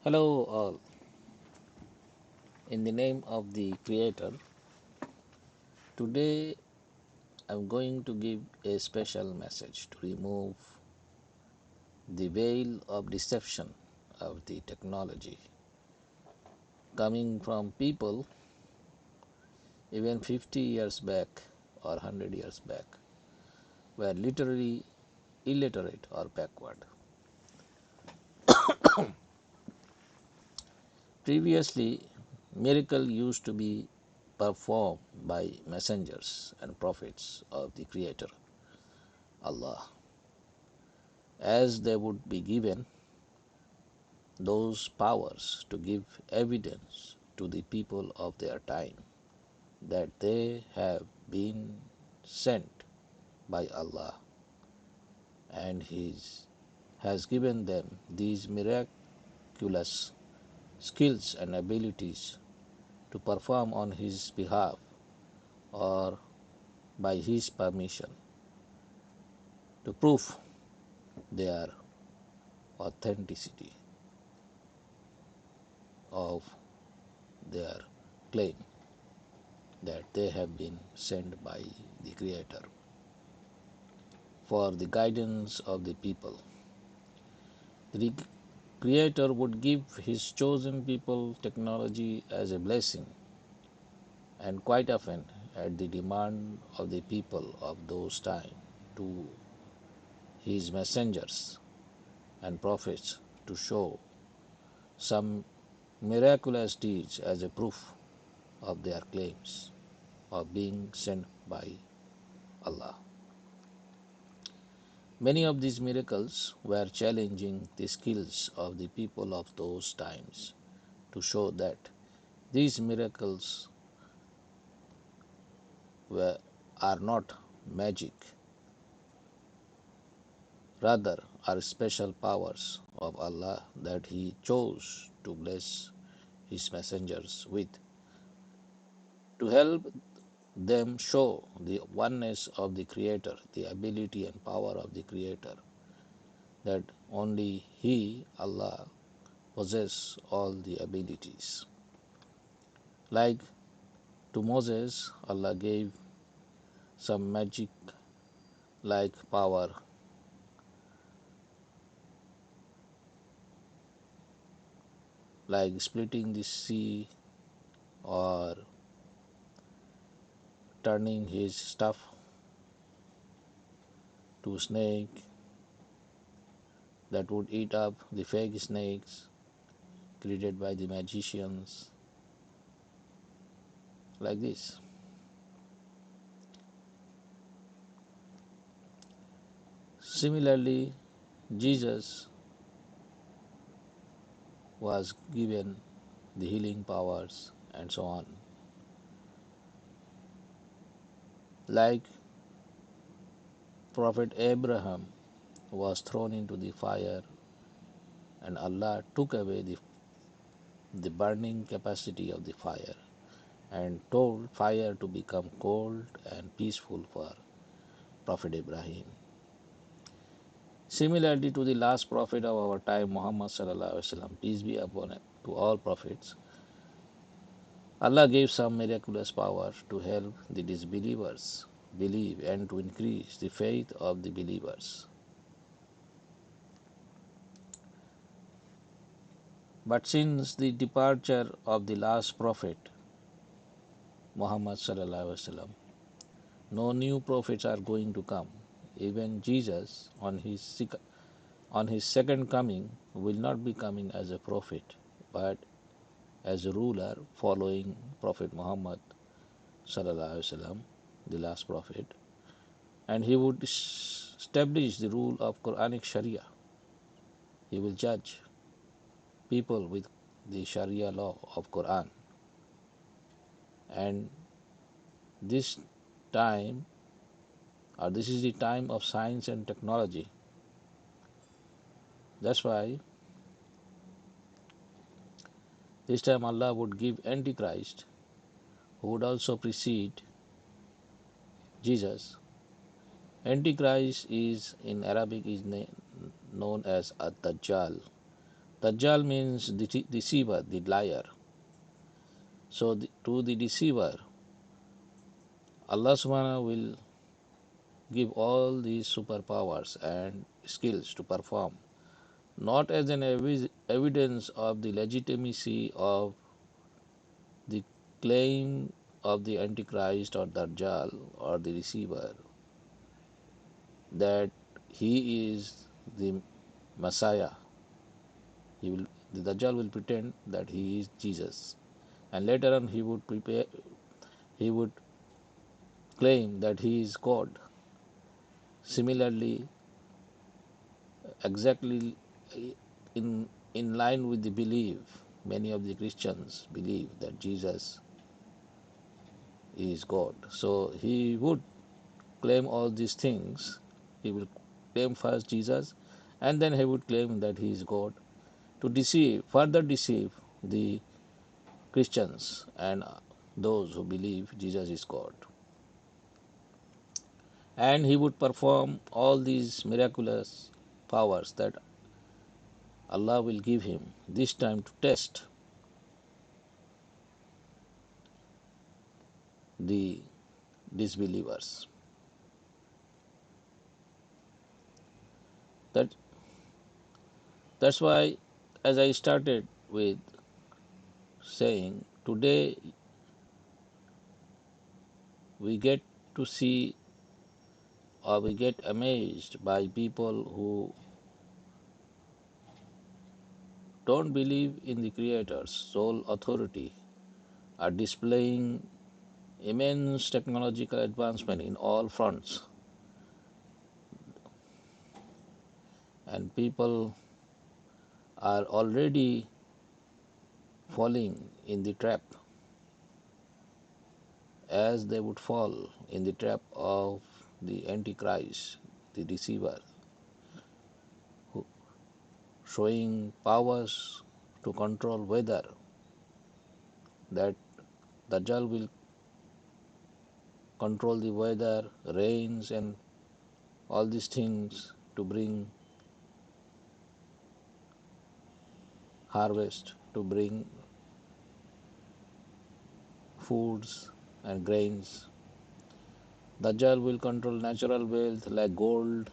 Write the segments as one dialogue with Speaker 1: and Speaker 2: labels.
Speaker 1: Hello, all. In the name of the Creator, today I'm going to give a special message to remove the veil of deception of the technology coming from people even 50 years back or 100 years back were literally illiterate or backward. Previously, miracle used to be performed by messengers and prophets of the Creator, Allah, as they would be given those powers to give evidence to the people of their time that they have been sent by Allah, and He has given them these miraculous skills and abilities to perform on His behalf or by His permission to prove their authenticity of their claim that they have been sent by the Creator for the guidance of the people. The Creator would give His chosen people technology as a blessing, and quite often at the demand of the people of those times to His messengers and prophets to show some miraculous deeds as a proof of their claims of being sent by Allah. Many of these miracles were challenging the skills of the people of those times to show that these miracles are not magic, rather are special powers of Allah that He chose to bless His messengers with to help them show the oneness of the Creator, the ability and power of the Creator, that only He, Allah, possesses all the abilities. Like to Moses, Allah gave some magic like power, like splitting the sea or turning his staff to snake that would eat up the fake snakes created by the magicians, like this. Similarly, Jesus was given the healing powers and so on. Like Prophet Abraham was thrown into the fire and Allah took away the burning capacity of the fire and told fire to become cold and peaceful for Prophet Ibrahim. Similarly to the last prophet of our time, Muhammad sallallahu alaihi wasallam, peace be upon him, to all prophets, Allah gave some miraculous power to help the disbelievers believe and to increase the faith of the believers. But since the departure of the last prophet, Muhammad sallallahu alaihi wasallam, no new prophets are going to come. Even Jesus, on his second coming, will not be coming as a prophet, but as a ruler following Prophet Muhammad sallallahu alaihi wasallam, the last prophet, and he would establish the rule of Quranic Sharia. He will judge people with the Sharia law of Quran. And this time, or this is the time of science and technology. That's why this time Allah would give Antichrist, who would also precede Jesus. Antichrist is in Arabic is known as a dajjal, Dajjal means deceiver, the liar. So to the deceiver, Allah subhanahu will give all these superpowers and skills to perform, not as an evidence of the legitimacy of the claim of the Antichrist or Dajjal or the deceiver that he is the Messiah. The Dajjal will pretend that he is Jesus, and later on he would claim that he is God. Similarly, exactly in line with the belief, many of the Christians believe that Jesus is God. So he would claim all these things. He will claim first Jesus, and then he would claim that he is God to further deceive the Christians and those who believe Jesus is God. And he would perform all these miraculous powers that Allah will give him, this time to test the disbelievers. That that's why, as I started with saying, today we get to see or we get amazed by people who don't believe in the Creator's sole authority are displaying immense technological advancement in all fronts, and people are already falling in the trap as they would fall in the trap of the Antichrist, the deceiver, who showing powers to control weather, that Dajjal will control the weather, rains, and all these things to bring harvest, to bring foods and grains. Dajjal will control natural wealth like gold.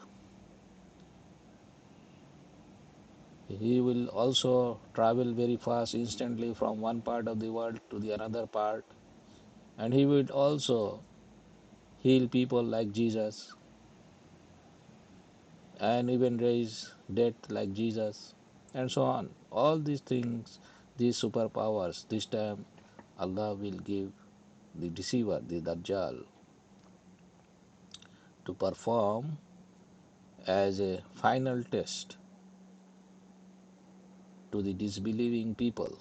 Speaker 1: He will also travel very fast instantly from one part of the world to the another part. And he will also heal people like Jesus and even raise death like Jesus and so on. All these things, these superpowers, this time Allah will give the deceiver, the Dajjal, to perform as a final test to the disbelieving people,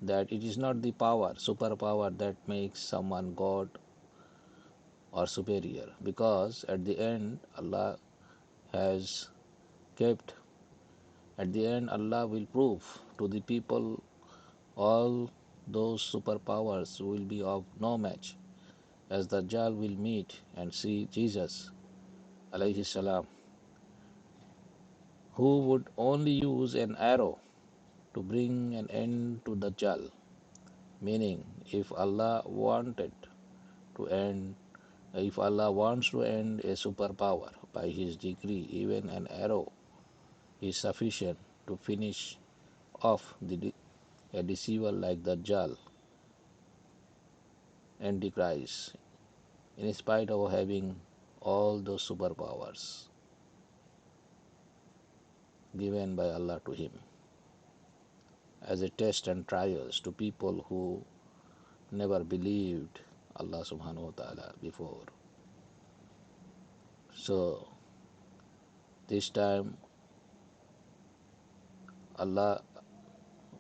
Speaker 1: that it is not the superpower that makes someone God or superior, because at the end has kept at the end Allah will prove to the people all those superpowers will be of no match, as the Dajjal will meet and see Jesus alayhi salam, who would only use an arrow to bring an end to the Dajjal. Meaning, if Allah wants to end a superpower by His decree, even an arrow is sufficient to finish off a deceiver like the Dajjal, Antichrist, in spite of having all those superpowers given by Allah to him as a test and trials to people who never believed Allah subhanahu wa ta'ala before. So this time Allah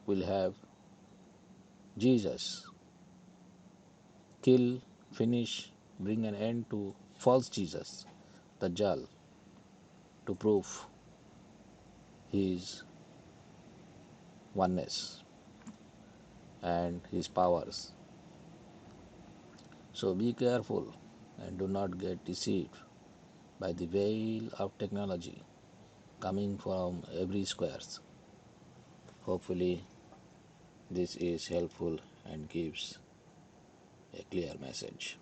Speaker 1: will have Jesus kill, finish, bring an end to false Jesus, Dajjal, to prove his oneness and his powers. So be careful and do not get deceived by the veil of technology coming from every squares. Hopefully, this is helpful and gives a clear message.